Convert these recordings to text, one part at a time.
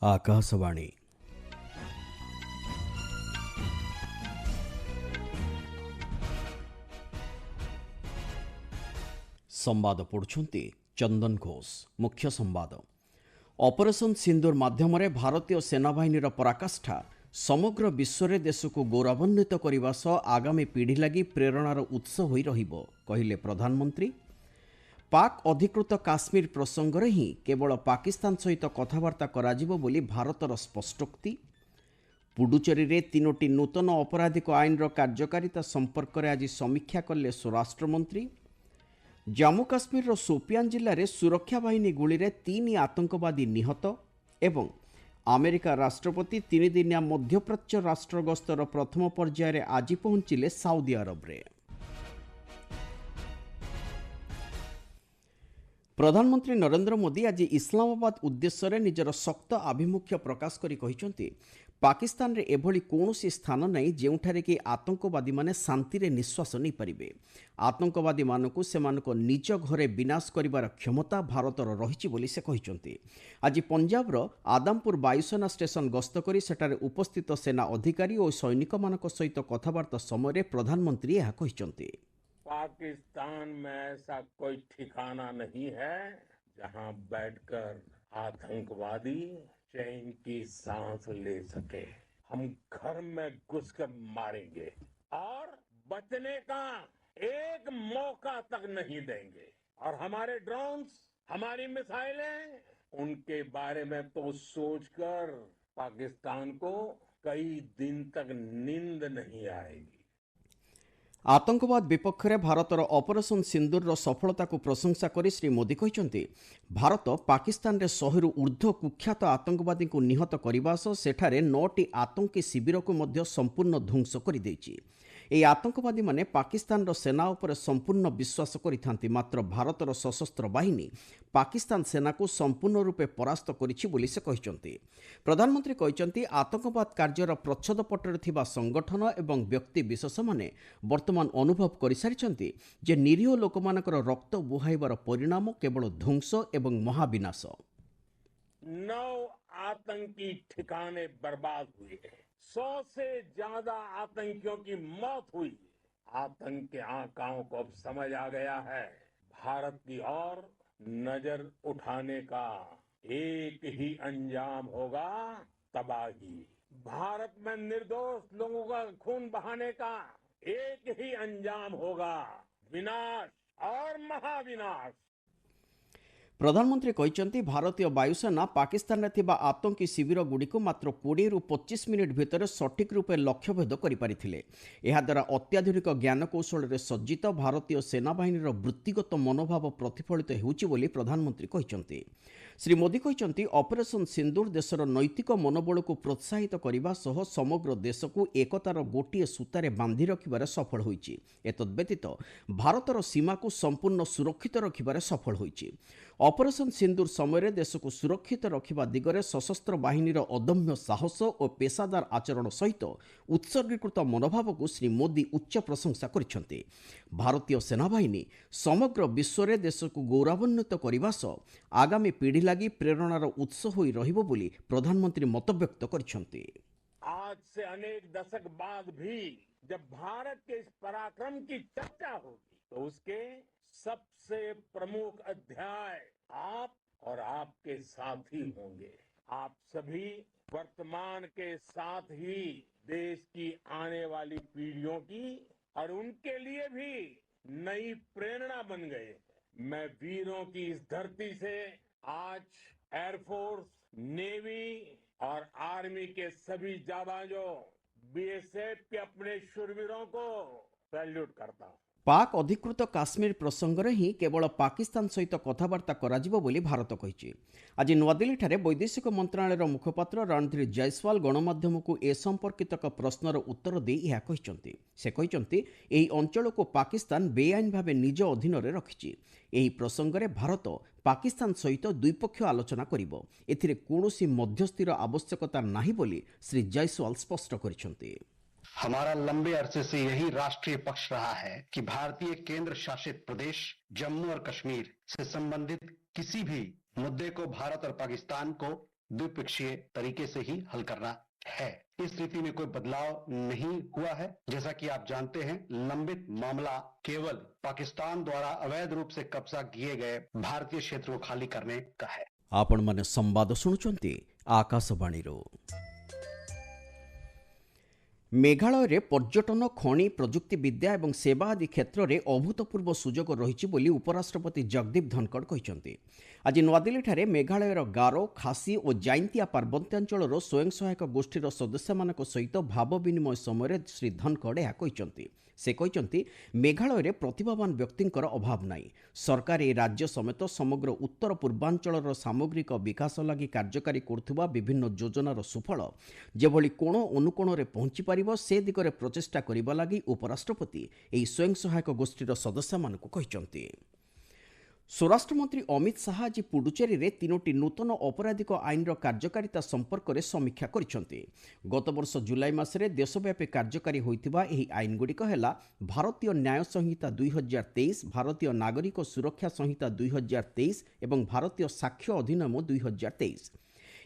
आकाशवाणी संवाद पढ़ुछंती चंदन घोष। मुख्य संवाद ऑपरेशन सिंदूर माध्यम भारतीय सेनाबाहिनीर पराकाष्ठा समग्र विश्व में देश को गौरवान्वित करने सह आगामी पीढ़ी लगी प्रेरणार उत्स होई रहिबो कहिले प्रधानमंत्री। पाक अधिकृत काश्मीर प्रसंग रे ही केवल पाकिस्तान सहित कथबार्ता कराजिबो बोली भारतर स्पष्टोक्ति। पुडुचेरी रे 3टी नूतन अपराधिक आईन कार्यकारिता संपर्क में आज समीक्षा कले स्वराष्ट्र मंत्री। जम्मू काश्मीर शोपियान जिले में सुरक्षा बाहिनी गुली रे 3 आतंकवादी निहत एवं अमेरिका राष्ट्रपति 3 दिनिया मध्यप्राच्य राष्ट्र गस्तर प्रथम पर्यायर आज पहुंचिले साउदी अरब रे। प्रधानमंत्री नरेंद्र मोदी आज इस्लामाबाद उद्देश्य निजर शक्त आभिमुख्य प्रकाश करी कहिसंती पाकिस्तान रे एभली कोनोसी स्थान नहीं जेउठारे कि आतंकवादी माने शांति रे निश्वास नहीं परिबे। आतंकवादी मानकु सेमानको निज घरे विनाश करिवार क्षमता भारतर रहिछि बोली से कहिसंती। आज पंजाब रो आदमपुर वायुसेना स्टेशन गस्त करी सेठारे उपस्थित सेना अधिकारी और सैनिक मानक सहित कथबार्ता समय प्रधानमंत्री यह कहिसंती। पाकिस्तान में ऐसा कोई ठिकाना नहीं है जहां बैठकर आतंकवादी चैन की सांस ले सके। हम घर में घुसकर मारेंगे और बचने का एक मौका तक नहीं देंगे। और हमारे ड्रोन्स, हमारी मिसाइलें, उनके बारे में तो सोचकर पाकिस्तान को कई दिन तक नींद नहीं आएगी। आतंकवाद विपक्ष में भारतर ऑपरेशन सिंदूर सफलता को प्रशंसा करी श्री मोदी कहते भारत पाकिस्तान रे 100 रु ऊर्ध्व कुख्यात आतंकवादी को निहत करने सह सेठारे 9टी आतंकी शिविर को मध्य संपूर्ण ध्वंस कर देछि। एही आतंकवादी माने पाकिस्तान रो सेना उपर संपूर्ण विश्वास करिथांती, मात्र भारतर सशस्त्र बाहिनी पाकिस्तान सेना को संपूर्ण रूपे परास्त करिछि बोली से कहिसंती। प्रधानमंत्री कहिसंती आतंकवाद कार्यर प्रच्छद पटरे थिबा संगठन एवं व्यक्ति विशेष माने वर्तमान अनुभव कर सारिछंती जे निरीह लोकमानकर रक्त बुहाइबार परिणाम केवल ध्वंस एवं महाविनाश। 9 आतंकी ठिकाने बर्बाद हुए, 100 से ज्यादा आतंकियों की मौत हुई। आतंक के आकाओं को अब समझ आ गया है भारत की ओर नजर उठाने का एक ही अंजाम होगा, तबाही। भारत में निर्दोष लोगों का खून बहाने का एक ही अंजाम होगा, विनाश और महाविनाश। प्रधानमंत्री कहते भारतीय वायुसेना पाकिस्तान में थिबा आतंकी शिविर गुड़िक मात्र 20 रु 25 मिनिट भितर सठिक रूपे लक्ष्यभेद करिपारिथिले। एहा द्वारा अत्याधुनिक ज्ञानकौशल रे सज्जित भारतीय सेनाबाहिनीर वृत्तिगत मनोभाव प्रतिफलित हेउछि बोली प्रधानमंत्री कहते। श्री मोदी कहते ऑपरेशन सिंदूर देशर नैतिक मनोबल को प्रोत्साहित करने सह समग्र देश को एकतार गोटे सूतारे बांधि रखिबार सफल होइछि। एतद्व्यतीत भारतर सीमा को संपूर्ण सुरक्षित रखिबार सफल होइछि। ऑपरेशन सिंदूर समय देश को सुरक्षित रखिबा दिगरे सशस्त्र बाहिनीर अदम्य साहस और पेशादार आचरण सहित उत्सर्गीकृत मनोभाव को श्री मोदी उच्च प्रशंसा करिसेंती। भारतीय सेनाबाहिनी समग्र विश्व में देश को गौरवान्वित करने सह आगामी पीढ़ी लगी प्रेरणार उत्स होई रहिबो बोली प्रधानमंत्री मतव्यक्त करिसेंती। आज से अनेक दशक बाद भी जब भारत के इस पराक्रम की चर्चा होगी तो उसके सबसे प्रमुख अध्याय आप और आपके साथी होंगे। आप सभी वर्तमान के साथ ही देश की आने वाली पीढ़ियों की और उनके लिए भी नई प्रेरणा बन गए। मैं वीरों की इस धरती से आज एयरफोर्स, नेवी और आर्मी के सभी जाबाजों, बीएसएफ के अपने शूरवीरों को सैल्यूट करता हूं। पाक अधिकृत काश्मीर प्रसंग में ही केवल पाकिस्तान सहित कथबार्ता कराजिबो बोली भारत कहिछि। आज नुआदिल्ली ठारे वैदेशिक मंत्रालयर मुखपात्र रणधीर जयसवाल गणमाध्यम को ए संपर्कित एक प्रश्नर उत्तर दे यह कहिसंती। से कहिसंती एही अंचल को पाकिस्तान बेआईन भावे निज अधीन रे रखिछि। एही प्रसंग में भारत पाकिस्तान सहित द्विपक्षीय आलोचना करिबो। एथिरे कोनोसी मध्यस्थीर आवश्यकता नाही बोली श्री जयसवाल स्पष्ट करिसंती। हमारा लंबे अरसे से यही राष्ट्रीय पक्ष रहा है कि भारतीय केंद्र शासित प्रदेश जम्मू और कश्मीर से संबंधित किसी भी मुद्दे को भारत और पाकिस्तान को द्विपक्षीय तरीके से ही हल करना है। इस स्थिति में कोई बदलाव नहीं हुआ है। जैसा कि आप जानते हैं, लंबित मामला केवल पाकिस्तान द्वारा अवैध रूप से कब्जा किए गए भारतीय क्षेत्र को खाली करने का है। आपण माने संवाद शुणुचंती आकाशवाणीरो। मेघालय पर्यटन खनि प्रजुक्तिविद्या और सेवा आदि क्षेत्र में अभूतपूर्व सुजोग रही बोली उपराष्ट्रपति जगदीप धनखड़ कहते। आज नुआदिल्ली मेघालयर गारो, खासी और जाइंतिया पार्वत्यांचल स्वयं सहायक गोष्ठीर सदस्य मान सहित भाव विनिमय समय श्री धनखड़ यह कहते। से कहते मेघालय प्रतिभावान व्यक्तिंकर अभाव नहीं। सरकार ए राज्य समेत समग्र उत्तर पूर्वांचल सामग्रिक विकास लगी कार्यकारी करुवा विभिन्न योजनार सुफल जेभली कोण अनुकोण में पहुंची पारिबो से दिगरे प्रचेष्टा करिबा लागि उपराष्ट्रपति एही स्वयं सहायक गोष्ठीर सदस्य मानकु कहिसंती। स्वराष्ट्र मंत्री अमित शाह आज पुडुचेरी रे 3टी नूतन अपराधिक आईन कार्यकारिता संपर्क में समीक्षा करिसंती। गत वर्ष जुलाई मासरे देशव्यापी कार्यकारी होइतिबा एही आईन गुड़िक हेला भारतीय न्याय संहिता 2023, भारतीय नागरिक सुरक्षा संहिता 2023 एवं भारतीय साक्ष्य अधिनियम 2023।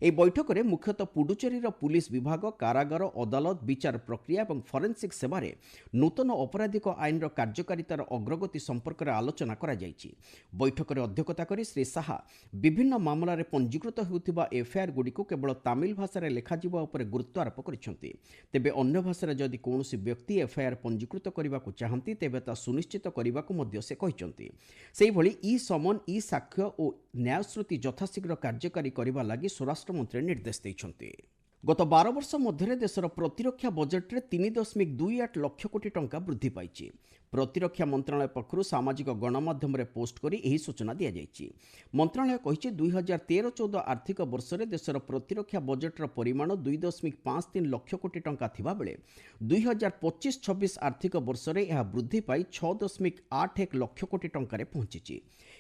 ଏହି ବୈଠକରେ ମୁଖ୍ୟତଃ ପୁଡୁଚେରୀର ପୁଲିସ ବିଭାଗ, କାରାଗାର, ଅଦାଲତ, ବିଚାର ପ୍ରକ୍ରିୟା ଏବଂ ଫରେନ୍ସିକ୍ ସେବାରେ ନୂତନ ଅପରାଧିକ ଆଇନର କାର୍ଯ୍ୟକାରିତାର ଅଗ୍ରଗତି ସମ୍ପର୍କରେ ଆଲୋଚନା କରାଯାଇଛି। ବୈଠକରେ ଅଧ୍ୟକ୍ଷତା କରି ଶ୍ରୀ ଶାହା ବିଭିନ୍ନ ମାମଲାରେ ପଞ୍ଜୀକୃତ ହେଉଥିବା ଏଫ୍ଆଇଆର୍ ଗୁଡ଼ିକୁ କେବଳ ତାମିଲ ଭାଷାରେ ଲେଖାଯିବା ଉପରେ ଗୁରୁତ୍ୱ ଆରୋପ କରିଛନ୍ତି। ତେବେ ଅନ୍ୟ ଭାଷାରେ ଯଦି କୌଣସି ବ୍ୟକ୍ତି ଏଫ୍ଆଇଆର୍ ପଞ୍ଜୀକୃତ କରିବାକୁ ଚାହାନ୍ତି ତେବେ ତାହା ସୁନିଶ୍ଚିତ କରିବାକୁ ମଧ୍ୟ ସେ କହିଛନ୍ତି। ସେହିଭଳି ଇ ସମନ, ଇ ସାକ୍ଷ୍ୟ ଓ ନ୍ୟାୟଶ୍ରୁତି ଯଥାଶୀଘ୍ର କାର୍ଯ୍ୟକାରୀ କରିବା ଲାଗି ସ୍ୱରାଷ୍ଟ୍ରମନ୍ତ୍ରୀ ନିର୍ଦ୍ଦେଶ ଦେଇଛନ୍ତି। ଗତ 12 ବର୍ଷ ମଧ୍ୟରେ ଦେଶର ପ୍ରତିରକ୍ଷା ବଜେଟ୍ରେ 3.28 ଲକ୍ଷ କୋଟି ଟଙ୍କା ବୃଦ୍ଧି ପାଇଛି। ପ୍ରତିରକ୍ଷା ମନ୍ତ୍ରଣାଳୟ ପକ୍ଷରୁ ସାମାଜିକ ଗଣମାଧ୍ୟମରେ ପୋଷ୍ଟ କରି ଏହି ସୂଚନା ଦିଆଯାଇଛି। ମନ୍ତ୍ରଣାଳୟ କହିଛି 2013-14 ଆର୍ଥିକ ବର୍ଷରେ ଦେଶର ପ୍ରତିରକ୍ଷା ବଜେଟ୍ର ପରିମାଣ 2.53 ଲକ୍ଷ କୋଟି ଟଙ୍କା ଥିବାବେଳେ 2025-26 ଆର୍ଥିକ ବର୍ଷରେ ଏହା ବୃଦ୍ଧି ପାଇ 6.81 ଲକ୍ଷ କୋଟି ଟଙ୍କାରେ ପହଞ୍ଚିଛି।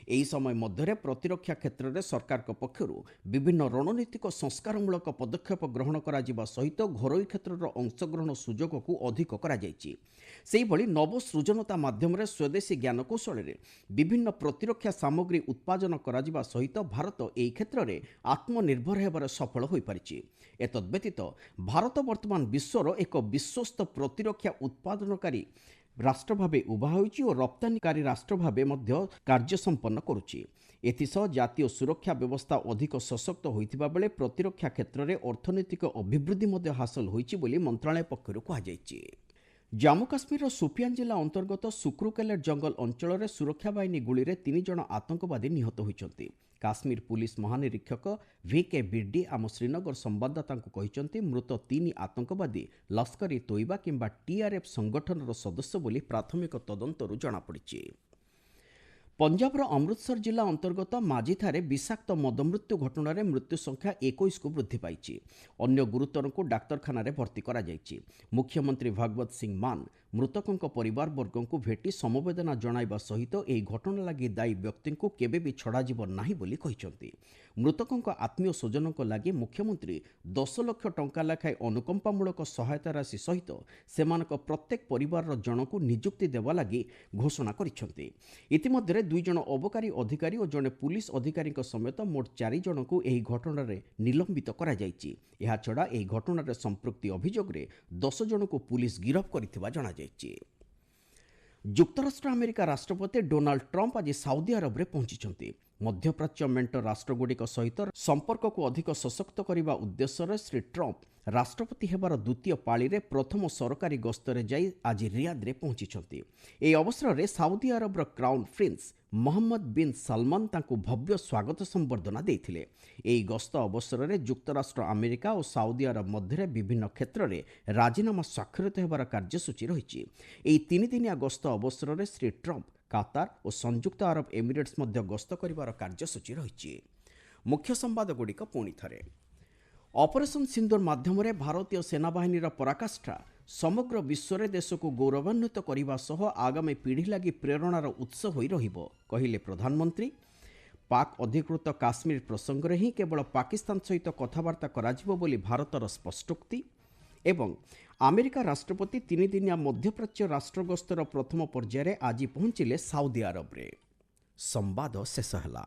ଏହି ସମୟ ମଧ୍ୟରେ ପ୍ରତିରକ୍ଷା କ୍ଷେତ୍ରରେ ସରକାରଙ୍କ ପକ୍ଷରୁ ବିଭିନ୍ନ ରଣନୀତିକ ସଂସ୍କାରମୂଳକ ପଦକ୍ଷେପ ଗ୍ରହଣ କରାଯିବା ସହିତ ଘରୋଇ କ୍ଷେତ୍ରର ଅଂଶଗ୍ରହଣ ସୁଯୋଗକୁ ଅଧିକ କରାଯାଇଛି। ସେହିଭଳି ନବସୃଜନତା ମାଧ୍ୟମରେ ସ୍ୱଦେଶୀ ଜ୍ଞାନକୌଶଳରେ ବିଭିନ୍ନ ପ୍ରତିରକ୍ଷା ସାମଗ୍ରୀ ଉତ୍ପାଦନ କରାଯିବା ସହିତ ଭାରତ ଏହି କ୍ଷେତ୍ରରେ ଆତ୍ମନିର୍ଭର ହେବାରେ ସଫଳ ହୋଇପାରିଛି। ଏତଦ୍ବ୍ୟତୀତ ଭାରତ ବର୍ତ୍ତମାନ ବିଶ୍ୱର ଏକ ବିଶ୍ୱସ୍ତ ପ୍ରତିରକ୍ଷା ଉତ୍ପାଦନକାରୀ ରାଷ୍ଟ୍ର ଭାବେ ଉଭା ହେଉଛି ଓ ରପ୍ତାନିକାରୀ ରାଷ୍ଟ୍ର ଭାବେ ମଧ୍ୟ କାର୍ଯ୍ୟ ସମ୍ପନ୍ନ କରୁଛି। ଏଥିସହ ଜାତୀୟ ସୁରକ୍ଷା ବ୍ୟବସ୍ଥା ଅଧିକ ସଶକ୍ତ ହୋଇଥିବା ବେଳେ ପ୍ରତିରକ୍ଷା କ୍ଷେତ୍ରରେ ଅର୍ଥନୈତିକ ଅଭିବୃଦ୍ଧି ମଧ୍ୟ ହାସଲ ହୋଇଛି ବୋଲି ମନ୍ତ୍ରଣାଳୟ ପକ୍ଷରୁ କୁହାଯାଇଛି। ଜାମ୍ମୁ କାଶ୍ମୀରର ସୁଫିଆନ ଜିଲ୍ଲା ଅନ୍ତର୍ଗତ ସୁକ୍ରୁକେଲେଟ୍ ଜଙ୍ଗଲ ଅଞ୍ଚଳରେ ସୁରକ୍ଷା ବାହିନୀ ଗୁଳିରେ 3 ଜଣ ଆତଙ୍କବାଦୀ ନିହତ ହୋଇଛନ୍ତି। କାଶ୍ମୀର ପୁଲିସ ମହାନିରୀକ୍ଷକ ଭିକେ ବିର୍ଡି ଆମ ଶ୍ରୀନଗର ସମ୍ବାଦଦାତାଙ୍କୁ କହିଛନ୍ତି ମୃତ 3 ଆତଙ୍କବାଦୀ ଲସ୍କର ଇ ତୋଇବା କିମ୍ବା ଟିଆର୍ଏଫ୍ ସଂଗଠନର ସଦସ୍ୟ ବୋଲି ପ୍ରାଥମିକ ତଦନ୍ତରୁ ଜଣାପଡ଼ିଛି। ପଞ୍ଜାବର ଅମୃତସର ଜିଲ୍ଲା ଅନ୍ତର୍ଗତ ମାଝିଠାରେ ବିଷାକ୍ତ ମଦମୃତ୍ୟୁ ଘଟଣାରେ ମୃତ୍ୟୁ ସଂଖ୍ୟା 21କୁ ବୃଦ୍ଧି ପାଇଛି। ଅନ୍ୟ ଗୁରୁତରଙ୍କୁ ଡାକ୍ତରଖାନାରେ ଭର୍ତ୍ତି କରାଯାଇଛି। ମୁଖ୍ୟମନ୍ତ୍ରୀ ଭଗବତ ସିଂ ମାନ ମୃତକଙ୍କ ପରିବାରବର୍ଗଙ୍କୁ ଭେଟି ସମବେଦନା ଜଣାଇବା ସହିତ ଏହି ଘଟଣା ଲାଗି ଦାୟୀ ବ୍ୟକ୍ତିଙ୍କୁ କେବେ ବି ଛଡ଼ାଯିବ ନାହିଁ ବୋଲି କହିଛନ୍ତି। ମୃତକଙ୍କ ଆତ୍ମୀୟ ସ୍ୱଜନଙ୍କ ଲାଗି ମୁଖ୍ୟମନ୍ତ୍ରୀ 10 ଲକ୍ଷ ଟଙ୍କା ଲେଖାଏଁ ଅନୁକମ୍ପାମୂଳକ ସହାୟତା ରାଶି ସହିତ ସେମାନଙ୍କ ପ୍ରତ୍ୟେକ ପରିବାରର ଜଣଙ୍କୁ ନିଯୁକ୍ତି ଦେବା ଲାଗି ଘୋଷଣା କରିଛନ୍ତି। ଇତିମଧ୍ୟରେ 2 ଜଣ ଅବକାରୀ ଅଧିକାରୀ ଓ ଜଣେ ପୁଲିସ ଅଧିକାରୀଙ୍କ ସମେତ ମୋଟ 4 ଜଣଙ୍କୁ ଏହି ଘଟଣାରେ ନିଲମ୍ବିତ କରାଯାଇଛି। ଏହାଛଡ଼ା ଏହି ଘଟଣାରେ ସମ୍ପୃକ୍ତି ଅଭିଯୋଗରେ 10 ଜଣଙ୍କୁ ପୁଲିସ ଗିରଫ କରିଥିବା ଜଣାଯାଇଛି। ଯୁକ୍ତରାଷ୍ଟ୍ର ଆମେରିକା ରାଷ୍ଟ୍ରପତି ଡୋନାଲ୍ଡ ଟ୍ରମ୍ପ ଆଜି ସାଉଦି ଆରବରେ ପହଞ୍ଚିଛନ୍ତି। ମଧ୍ୟପ୍ରାଚ୍ୟ ମେଣ୍ଟ ରାଷ୍ଟ୍ରଗୁଡ଼ିକ ସହିତ ସମ୍ପର୍କକୁ ଅଧିକ ସଶକ୍ତ କରିବା ଉଦ୍ଦେଶ୍ୟରେ ଶ୍ରୀ ଟ୍ରମ୍ପ ରାଷ୍ଟ୍ରପତି ହେବାର ଦ୍ୱିତୀୟ ପାଳିରେ ପ୍ରଥମ ସରକାରୀ ଗସ୍ତରେ ଯାଇ ଆଜି ରିୟାଦରେ ପହଞ୍ଚିଛନ୍ତି। ଏହି ଅବସରରେ ସାଉଦି ଆରବର crown prince Mohammed bin Salman ତାଙ୍କୁ ଭବ୍ୟ ସ୍ୱାଗତ ସମ୍ବର୍ଦ୍ଧନା ଦେଇଥିଲେ। ଏହି ଗସ୍ତ ଅବସରରେ ଯୁକ୍ତରାଷ୍ଟ୍ର ଆମେରିକା ଓ ସାଉଦି ଆରବ ମଧ୍ୟରେ ବିଭିନ୍ନ କ୍ଷେତ୍ରରେ ରାଜିନାମା ସ୍ୱାକ୍ଷରିତ ହେବାର କାର୍ଯ୍ୟସୂଚୀ ରହିଛି। ଏହି 3 ଦିନିଆ ଗସ୍ତ ଅବସରରେ ଶ୍ରୀ ଟ୍ରମ୍ପ କାତାର ଓ ସଂଯୁକ୍ତ ଆରବ ଏମିରେଟ୍ସ ମଧ୍ୟ ଗସ୍ତ କରିବାର କାର୍ଯ୍ୟସୂଚୀ ରହିଛି। ମୁଖ୍ୟ ସମ୍ବାଦଗୁଡ଼ିକ ପୁଣି ଥରେ। ଅପରେସନ ସିନ୍ଦୁର ମାଧ୍ୟମରେ ଭାରତୀୟ ସେନାବାହିନୀର ପରାକାଷ୍ଠା ସମଗ୍ର ବିଶ୍ୱରେ ଦେଶକୁ ଗୌରବାନ୍ୱିତ କରିବା ସହ ଆଗାମୀ ପିଢ଼ି ଲାଗି ପ୍ରେରଣାର ଉତ୍ସ ହୋଇ ରହିବ କହିଲେ ପ୍ରଧାନମନ୍ତ୍ରୀ। ପାକ୍ ଅଧିକୃତ କାଶ୍ମୀର ପ୍ରସଙ୍ଗରେ ହିଁ କେବଳ ପାକିସ୍ତାନ ସହିତ କଥାବାର୍ତ୍ତା କରାଯିବ ବୋଲି ଭାରତର ସ୍ପଷ୍ଟୋକ୍ତି। ଏବଂ ଆମେରିକା ରାଷ୍ଟ୍ରପତି 3 ଦିନିଆ ମଧ୍ୟପ୍ରାଚ୍ୟ ରାଷ୍ଟ୍ର ଗସ୍ତର ପ୍ରଥମ ପର୍ଯ୍ୟାୟରେ ଆଜି ପହଞ୍ଚିଲେ ସାଉଦି ଆରବରେ। ସମ୍ବାଦ ଶେଷ ହେଲା।